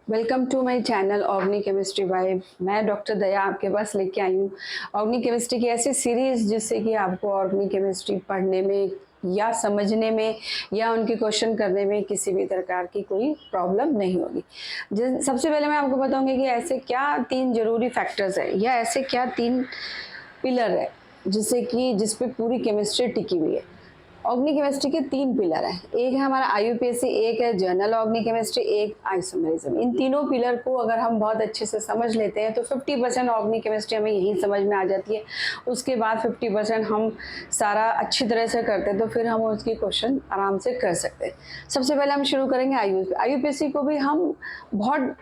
Welcome to my channel organic chemistry vibe. मैं doctor Daya आपके पास लेके आई हूँ ऑर्गेनिक केमिस्ट्री की ऐसी सीरीज जिससे कि आपको ऑर्गेनिक केमिस्ट्री पढ़ने में या समझने में या उनके क्वेश्चन करने में किसी भी प्रकार की कोई प्रॉब्लम नहीं होगी। सबसे पहले मैं आपको बताऊंगी कि ऐसे क्या 3 जरूरी फैक्टर्स है या ऐसे क्या 3 पिलर है जिससे कि जिस पे पूरी केमिस्ट्री टिकी हुई है। ऑर्गेनिक केमिस्ट्री के 3 पिलर हैं। एक है हमारा आईयूपीएसी, एक है जर्नल ऑर्गेनिक केमिस्ट्री, एक आइसोमेरिज्म। इन तीनों पिलर को अगर हम बहुत अच्छे से समझ लेते हैं तो 50% ऑर्गेनिक केमिस्ट्री हमें यही समझ में आ जाती है। उसके बाद 50% हम सारा अच्छी तरह से करते हैं तो फिर हम उसकी क्वेश्चन आराम से कर सकते हैं। सबसे पहले हम शुरू करेंगे आईयूपीएसी को भी हम बहुत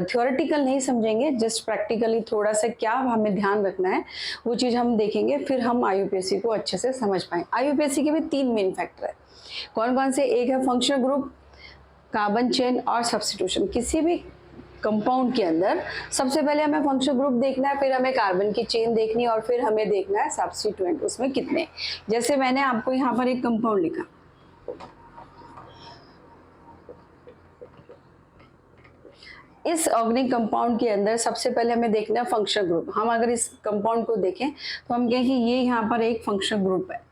थ्योरेटिकल नहीं समझेंगे, जस्ट प्रैक्टिकली थोड़ा सा क्या हमें ध्यान रखना है वो चीज़ हम देखेंगे, फिर हम आईयूपीएसी को अच्छे से समझ पाएंगे। आईयूपीएसी के भी 3 मेन फैक्टर है। कौन कौन से? एक है फंक्शनल ग्रुप, कार्बन चेन और सब्स्टिट्यूशन। किसी भी कंपाउंड के अंदर सबसे पहले हमें फंक्शनल ग्रुप देखना है, फिर हमें कार्बन की चेन देखनी है और फिर हमें देखना है सब्स्टिट्यूएंट उसमें कितने। जैसे मैंने आपको यहाँ पर एक कंपाउंड लिखा, इस ऑर्गेनिक कंपाउंड के अंदर सबसे पहले हमें देखना है फंक्शनल ग्रुप। हम अगर इस कंपाउंड को देखें तो हम कहें कि ये यहाँ पर एक फंक्शनल ग्रुप है।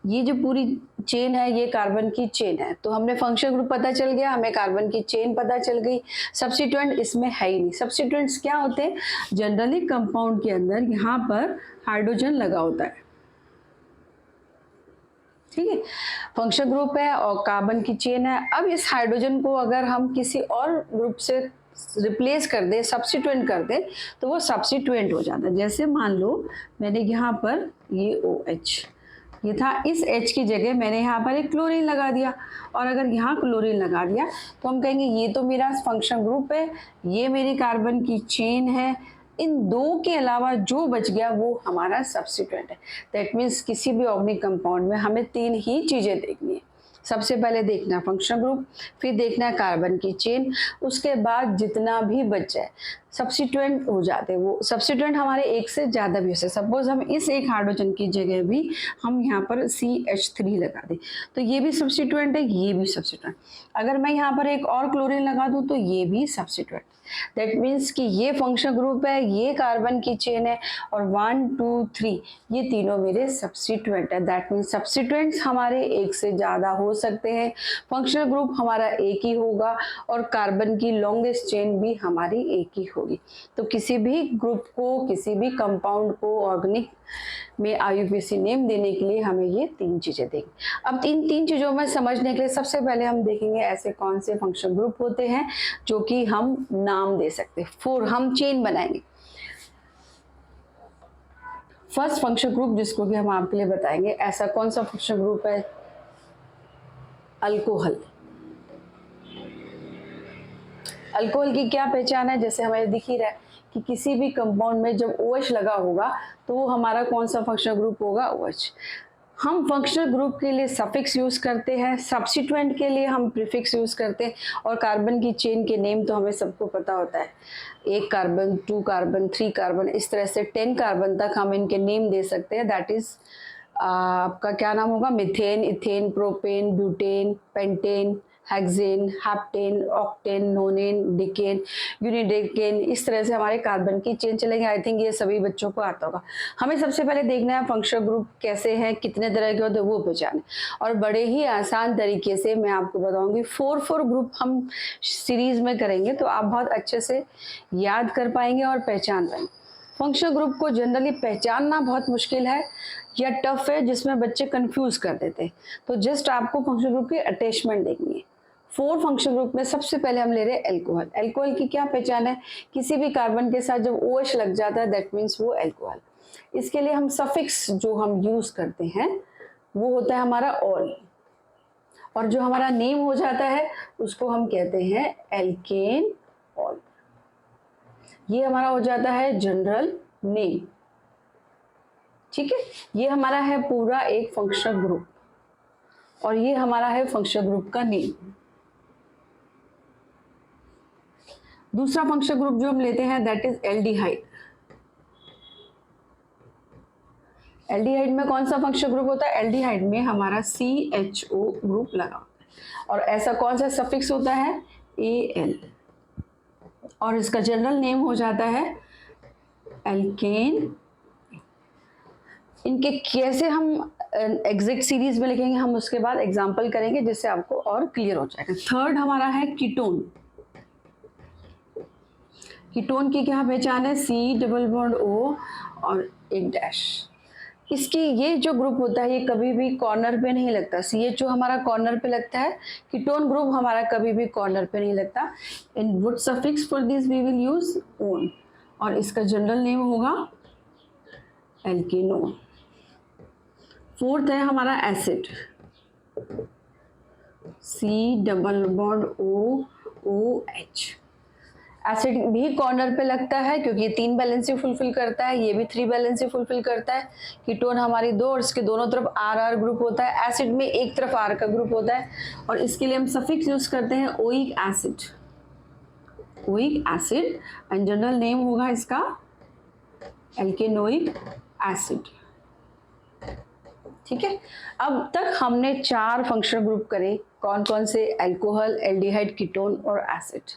ये जो पूरी चेन है ये कार्बन की चेन है, तो हमने फंक्शनल ग्रुप पता चल गया, हमें कार्बन की चेन पता चल गई। सब्स्टिट्यूएंट इसमें है ही नहीं। सब्स्टिट्यूएंट्स क्या होते हैं? जनरली कंपाउंड के अंदर यहाँ पर हाइड्रोजन लगा होता है, ठीक है। फंक्शनल ग्रुप है और कार्बन की चेन है। अब इस हाइड्रोजन को अगर हम किसी और ग्रुप से रिप्लेस कर दे, सब्स्टिट्यूएंट कर दे, तो वो सब्स्टिट्यूएंट हो जाता है। जैसे मान लो मैंने यहाँ पर ये OH ये था, इस H की जगह मैंने यहाँ पर एक क्लोरीन लगा दिया, और अगर यहाँ क्लोरीन लगा दिया तो हम कहेंगे ये तो मेरा फंक्शनल ग्रुप है, ये मेरी कार्बन की चेन है, इन दो के अलावा जो बच गया वो हमारा सब्स्टिट्यूएंट है। दैट मीन्स किसी भी ऑर्गेनिक कंपाउंड में हमें 3 ही चीज़ें देखनी है। सबसे पहले देखना है फंक्शनल ग्रुप, फिर देखना है कार्बन की चेन, उसके बाद जितना भी बच जाए सब्स्टिट्यूएंट हो जाते हैं। वो सब्स्टिट्यूएंट हमारे एक से ज़्यादा भी हो सकते। सपोज हम इस एक हाइड्रोजन की जगह भी हम यहाँ पर CH3 लगा दें तो ये भी सब्स्टिट्यूएंट है, ये भी सब्स्टिट्यूएंट। अगर मैं यहाँ पर एक और क्लोरीन लगा दूँ तो ये भी सब्स्टिट्यूएंट। दैट मीन्स कि ये फंक्शनल ग्रुप है, ये कार्बन की चेन है, और 1 2 3 ये तीनों मेरे सब्स्टिट्यूएंट है। दैट मीन्स सब्स्टिट्यूएंट्स हमारे एक से ज़्यादा हो सकते हैं, फंक्शनल ग्रुप हमारा एक ही होगा, और कार्बन की लॉन्गेस्ट चेन भी हमारी एक ही होगी। तो किसी भी ग्रुप को, किसी भी कंपाउंड को ऑर्गेनिक में आईयूपीएसी नेम देने के लिए हमें ये 3 चीज़ें देंगे। अब इन 3 चीज़ों में समझने के लिए सबसे पहले हम देखेंगे ऐसे कौन से फंक्शनल ग्रुप होते हैं जो कि हम नाम दे सकते हैं। 4 हम चेन बनाएंगे। फर्स्ट फंक्शनल ग्रुप जिसको कि हम आपके लिए बताएंगे, ऐसा कौन सा फंक्शनल ग्रुप है? अल्कोहल। अल्कोहल की क्या पहचान है? जैसे हमें दिख ही रहा है कि किसी भी कंपाउंड में जब OH लगा होगा तो वो हमारा कौन सा फंक्शनल ग्रुप होगा? OH। हम फंक्शनल ग्रुप के लिए सफिक्स यूज करते हैं, सब्स्टिट्यूएंट के लिए हम प्रीफिक्स यूज करते हैं, और कार्बन की चेन के नेम तो हमें सबको पता होता है। 1 कार्बन, 2 कार्बन, 3 कार्बन, इस तरह से 10 कार्बन तक हम इनके नेम दे सकते हैं। दैट इज आपका क्या नाम होगा? Methane, ethane, propane, butane, pentane, hexane, heptane, octane, nonane, decane, undecane, इस तरह से हमारे कार्बन की चेन चलेंगे। आई थिंक ये सभी बच्चों को आता होगा। हमें सबसे पहले देखना है फंक्शनल ग्रुप कैसे हैं, कितने तरह के होते हैं वो पहचाने, और बड़े ही आसान तरीके से मैं आपको बताऊंगी। 4 ग्रुप हम सीरीज में करेंगे तो आप बहुत अच्छे से याद कर पाएंगे और पहचान पाएंगे। फंक्शनल ग्रुप को जनरली पहचानना बहुत मुश्किल है या टफ है, जिसमें बच्चे कंफ्यूज कर देते हैं। तो जस्ट आपको फंक्शनल ग्रुप की अटैचमेंट देखनी है। 4 फंक्शनल ग्रुप में सबसे पहले हम ले रहे हैं एल्कोहल। एल्कोहल की क्या पहचान है? किसी भी कार्बन के साथ जब OH लग जाता है दैट मीन्स वो एल्कोहल। इसके लिए हम सफिक्स जो हम यूज करते हैं वो होता है हमारा ऑल, और जो हमारा नेम हो जाता है उसको हम कहते हैं एल्केन ऑल। ये हमारा हो जाता है जनरल नेम, ठीक है। ये हमारा है पूरा एक फंक्शनल ग्रुप, और ये हमारा है फंक्शनल ग्रुप का नेम। दूसरा फंक्शनल ग्रुप जो हम लेते हैं दैट इज एल्डिहाइड। एल्डिहाइड में कौन सा फंक्शनल ग्रुप होता है? एल्डिहाइड में हमारा CHO ग्रुप लगा होता है, और ऐसा कौन सा सफिक्स होता है? AL। और इसका जनरल नेम हो जाता है एल्केन। इनके कैसे हम एग्जैक्ट सीरीज में लिखेंगे हम उसके बाद एग्जांपल करेंगे जिससे आपको और क्लियर हो जाएगा। थर्ड हमारा है कीटोन। कीटोन की क्या पहचान है? C डबल बॉन्ड O और एक डैश। इसकी ये जो ग्रुप होता है ये कभी भी कॉर्नर पे नहीं लगता। CHO हमारा कॉर्नर पे लगता है, कीटोन ग्रुप हमारा कभी भी कॉर्नर पे नहीं लगता। In would suffix for this we will use one और इसका जनरल नेम होगा एल्केनोन। फोर्थ है हमारा acid. C double bond OOH। Acid भी कॉर्नर पे लगता है क्योंकि ये 3 वैलेंसी फुलफिल करता है, ये भी 3 वैलेंसी फुलफिल करता है। कीटोन हमारी 2 और इसके दोनों तरफ RR ग्रुप होता है। एसिड में एक तरफ R का ग्रुप होता है और इसके लिए हम सफिक्स यूज करते हैं oic acid. Oic acid and general name होगा इसका एल्केनोइक एसिड। ठीक है, अब तक हमने 4 फंक्शनल ग्रुप करे। कौन कौन से? अल्कोहल, एल्डिहाइड, कीटोन और एसिड।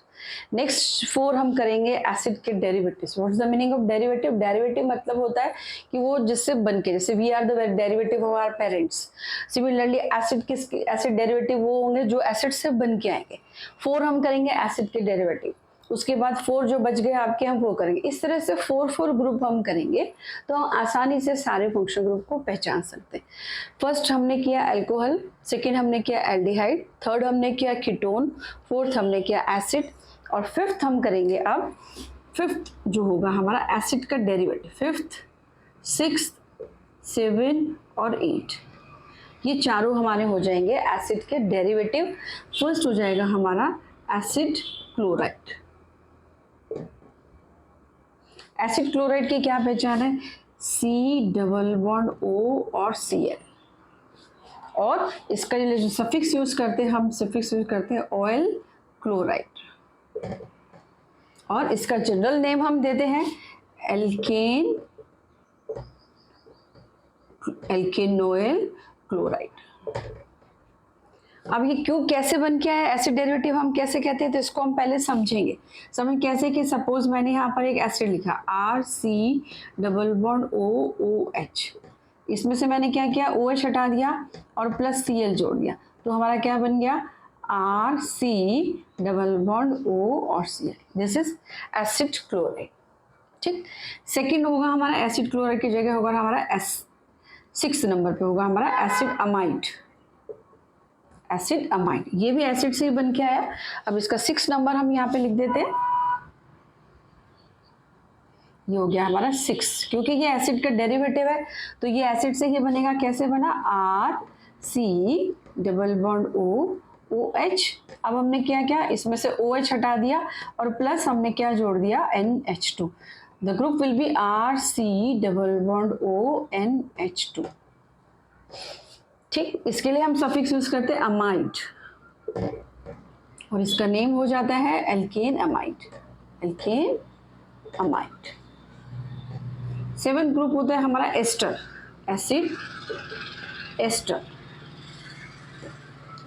नेक्स्ट 4 हम करेंगे एसिड के derivatives. What is the meaning of derivative? Derivative मतलब होता है कि वो जिससे बन के, जैसे we are the derivative of our parents, similarly acid derivative वो होंगे जो एसिड से बन के आएंगे। 4 हम करेंगे एसिड के डेरिवेटिव, उसके बाद 4 जो बच गए आपके हम वो करेंगे। इस तरह से 4 ग्रुप हम करेंगे तो हम आसानी से सारे फंक्शनल ग्रुप को पहचान सकते हैं। फर्स्ट हमने किया अल्कोहल, सेकेंड हमने किया एल्डिहाइड, थर्ड हमने किया कीटोन, फोर्थ हमने किया एसिड और फिफ्थ हम करेंगे अब फिफ्थ जो होगा हमारा एसिड का डेरिवेटिव। फिफ्थ, सिक्स्थ, 7 और 8 ये चारों हमारे हो जाएंगे एसिड के डेरिवेटिव। फर्स्ट हो जाएगा हमारा एसिड क्लोराइड। एसिड क्लोराइड की क्या पहचान है? C डबल बॉन्ड O और Cl और इसका जो सफिक्स यूज करते हैं हम सफिक्स यूज करते हैं ऑयल क्लोराइड और इसका जनरल नेम हम देते हैं एल्केन, एल्केनोइल क्लोराइड। अब ये क्यों कैसे बन के आया एसिड डेरिवेटिव हम कैसे कहते हैं तो इसको हम पहले समझेंगे। समझ कैसे कि सपोज मैंने यहाँ पर एक एसिड लिखा RC डबल बॉन्ड OOH, इसमें से मैंने क्या किया OH हटा दिया और प्लस Cl जोड़ दिया तो हमारा क्या बन गया RC डबल बॉन्ड O और Cl। This is acid chloride. ठीक, सेकेंड होगा हमारा एसिड क्लोराइड की जगह होगा हमारा 6 नंबर पे होगा हमारा एसिड अमाइड। एसिड अमाइड ये भी एसिड से ही बन के आया। अब इसका 6 नंबर हम यहाँ पे लिख देते हैं, ये हो गया हमारा 6 क्योंकि ये एसिड का डेरिवेटिव है तो ये एसिड से ही बनेगा। कैसे बना? RC double bond OOH। अब हमने क्या किया इसमें से OH हटा दिया और प्लस हमने क्या जोड़ दिया NH2। The group will be RC double bond ONH2। ठीक, इसके लिए हम सफिक्स यूज करते हैं अमाइड और इसका नेम हो जाता है alkane amide. Alkane amide. 7th group होता है हमारा एस्टर, एसिड एस्टर।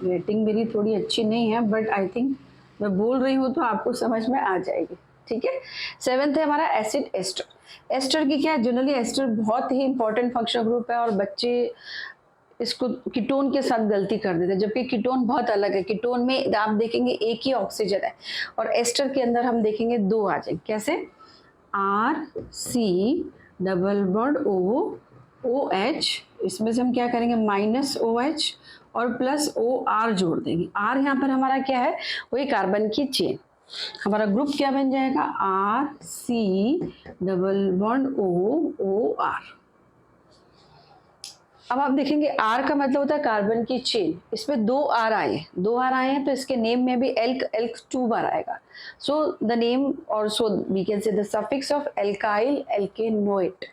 रेटिंग मेरी थोड़ी अच्छी नहीं है बट आई थिंक मैं बोल रही हूँ तो आपको समझ में आ जाएगी। ठीक है, 7th है हमारा एसिड एस्टर। एस्टर की क्या है? जनरली एस्टर बहुत ही इंपॉर्टेंट फंक्शनल ग्रुप है और बच्चे इसको कीटोन के साथ गलती कर देते हैं जबकि कीटोन बहुत अलग है। कीटोन में आप देखेंगे एक ही ऑक्सीजन है और एस्टर के अंदर हम देखेंगे 2 आ जाएंगे। कैसे? RC डबल बॉन्ड OH, इसमें से हम क्या करेंगे माइनस OH और प्लस OR जोड़ देंगे। R यहाँ पर हमारा क्या है? वही कार्बन की चेन। हमारा ग्रुप क्या बन जाएगा? RC double bond OR। अब आप देखेंगे R का मतलब होता है कार्बन की चेन। इसमें 2 R आए हैं तो इसके नेम में भी एल्क 2 बार आएगा। सो द नेम और so we can say the suffix of alkyl alkanoate.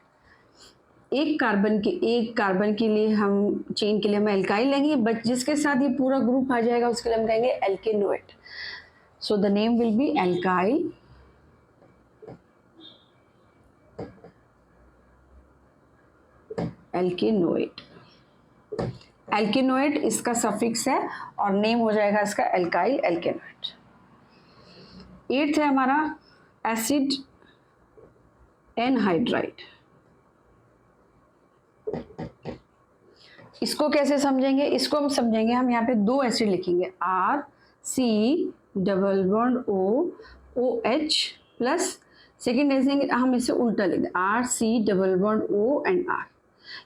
एक कार्बन के लिए हम चेन के लिए हम एल्काइल लेंगे बट जिसके साथ ये पूरा ग्रुप आ जाएगा उसके लिए हम कहेंगे alkanoate. So the name will be alkyl alkanoate. Alkanoate इसका सफिक्स है और नेम हो जाएगा इसका एल्काइल एल्केनोइट। 8th है हमारा एसिड एनहाइड्राइड। इसको कैसे समझेंगे? इसको हम समझेंगे, हम यहाँ पे दो एसिड लिखेंगे, R C double bond O O H plus second acid हम इसे उल्टा लिख दें, R C double bond O and R.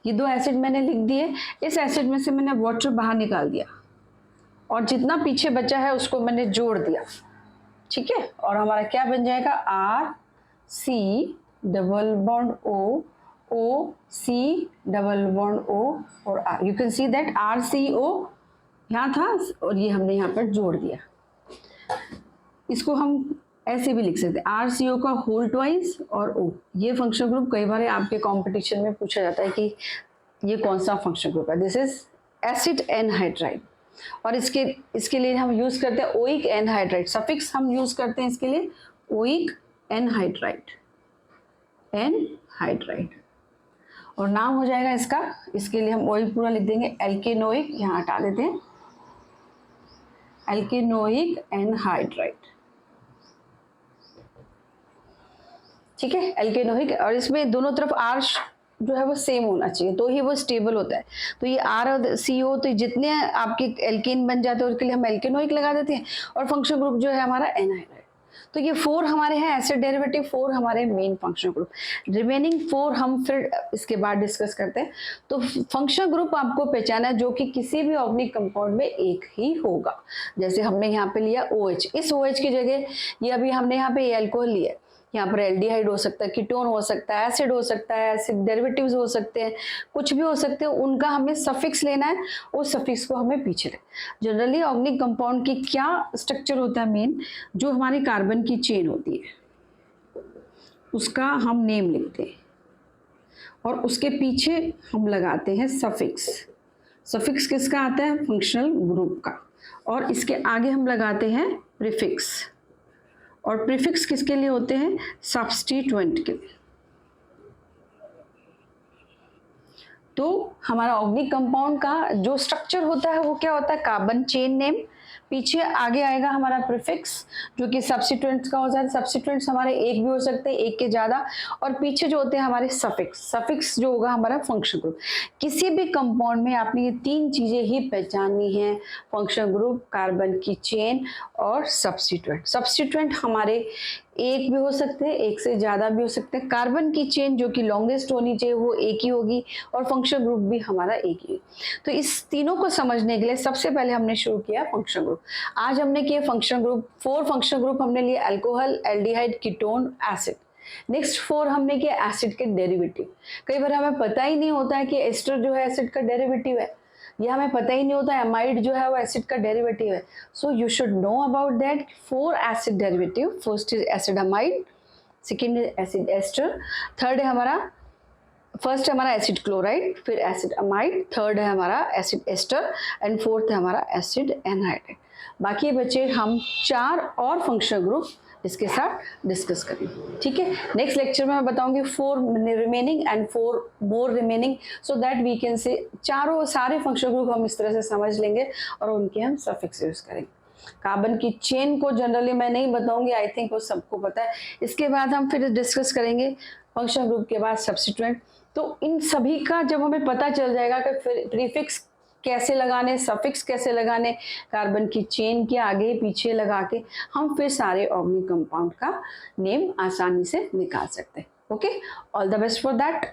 ये दो एसिड मैंने लिख दिए। इस एसिड में से मैंने वाटर बाहर निकाल दिया और जितना पीछे बचा है उसको मैंने जोड़ दिया, ठीक है। और हमारा क्या बन जाएगा? R C double bond O O C double bond O और R. You can see that R C O यहाँ था और ये हमने यहाँ पर जोड़ दिया। इसको हम ऐसे भी लिख सकते हैं, आर सी ओ का होल ट्वाइस और ओ। ये फंक्शनल ग्रुप कई बार आपके कॉम्पिटिशन में पूछा जाता है कि ये कौन सा फंक्शनल ग्रुप है। This is acid anhydride. और इसके लिए हम यूज करते हैं ओइक एनहाइड्राइड, सफिक्स हम यूज करते हैं इसके लिए ओइक एनहाइड्राइड, एनहाइड्राइड। और नाम हो जाएगा इसका, इसके लिए हम ओइक पूरा लिख देंगे, एल्केनोइक, यहाँ हटा देते हैं, एल्केनोइक एनहाइड्राइड, ठीक है, एल्केनोइक। और इसमें दोनों तरफ आर जो है वो सेम होना चाहिए तो ही वो स्टेबल होता है। तो ये आर और सी ओ, तो जितने आपके एल्केन बन जाते हैं उसके लिए हम एल्केनोइक लगा देते हैं। और फंक्शनल ग्रुप जो है हमारा एनहाइड्राइड। तो ये 4 हमारे हैं एसिड डेरिवेटिव, 4 हमारे मेन फंक्शनल ग्रुप। रिमेनिंग 4 हम फिर इसके बाद डिस्कस करते हैं। तो फंक्शनल ग्रुप आपको पहचाना है जो कि किसी भी ऑर्गेनिक कंपाउंड में एक ही होगा। जैसे हमने यहाँ पे लिया OH, इस OH की जगह ये अभी हमने यहाँ पे अल्कोहल लिया, यहाँ पर एल्डिहाइड हो सकता है, कीटोन हो सकता है, एसिड हो सकता है, एसिड डेरिवेटिव्स हो सकते हैं, कुछ भी हो सकते हैं। उनका हमें सफिक्स लेना है, उस सफिक्स को हमें पीछे लेना। जनरली ऑर्गेनिक कंपाउंड की क्या स्ट्रक्चर होता है मेन, जो हमारी कार्बन की चेन होती है उसका हम नेम लिखते हैं और उसके पीछे हम लगाते हैं सफिक्स। सफिक्स किसका आता है? फंक्शनल ग्रुप का। और इसके आगे हम लगाते हैं प्रीफिक्स। और प्रीफिक्स किसके लिए होते हैं? सब्स्टिट्यूएंट के लिए। तो हमारा ऑर्गेनिक कंपाउंड का जो स्ट्रक्चर होता है वो क्या होता है? कार्बन चेन नेम, पीछे आगे आएगा हमारा प्रीफिक्स जो कि सब्स्टिट्यूएंट्स का हो जाता है। सब्स्टिट्यूएंट्स हमारे एक भी हो सकते हैं, एक के ज़्यादा। और पीछे जो होते हैं हमारे सफिक्स, सफिक्स जो होगा हमारा फंक्शनल ग्रुप। किसी भी कंपाउंड में आपने ये 3 चीज़ें ही पहचाननी है, फंक्शनल ग्रुप, कार्बन की चेन और सब्स्टिट्यूएंट। सब्स्टिट्यूएंट हमारे एक भी हो सकते हैं, एक से ज़्यादा भी हो सकते हैं। कार्बन की चेन जो कि लॉन्गेस्ट होनी चाहिए वो एक ही होगी और फंक्शनल ग्रुप भी हमारा एक ही। तो इस तीनों को समझने के लिए सबसे पहले हमने शुरू किया फंक्शनल ग्रुप। आज हमने किया फंक्शनल ग्रुप, 4 फंक्शनल ग्रुप हमने लिए, alcohol, aldehyde, ketone, acid. Next 4 हमने किया एसिड के डेरिवेटिव। कई बार हमें पता ही नहीं होता है कि एस्टर जो है एसिड का डेरिवेटिव है, या हमें पता ही नहीं होता एमाइड जो है वो एसिड का डेरिवेटिव है। So you should know about that 4 acid derivative. First is acid amide, second is acid ester, third है हमारा, फर्स्ट है हमारा एसिड क्लोराइड, फिर एसिड अमाइड, थर्ड है हमारा एसिड एस्टर एंड फोर्थ है हमारा एसिड एनहाइड्राइड। बाकी बचे हम 4 और फंक्शनल ग्रुप इसके साथ डिस्कस करेंगे, ठीक है। नेक्स्ट लेक्चर में मैं बताऊंगी 4 remaining and 4 more remaining, so that we can say चारों सारे फंक्शनल ग्रुप हम इस तरह से समझ लेंगे और उनके हम सफिक्स यूज करेंगे। कार्बन की चेन को जनरली मैं नहीं बताऊंगी, आई थिंक वो सबको पता है। इसके बाद हम फिर डिस्कस करेंगे फंक्शनल ग्रुप के बाद सब्स्टिट्यूएंट। तो इन सभी का जब हमें पता चल जाएगा कि प्रीफिक्स कैसे लगाने, सफिक्स कैसे लगाने, कार्बन की चेन के आगे पीछे लगा के हम फिर सारे ऑर्गेनिक कंपाउंड का नेम आसानी से निकाल सकते हैं। Okay, all the best for that.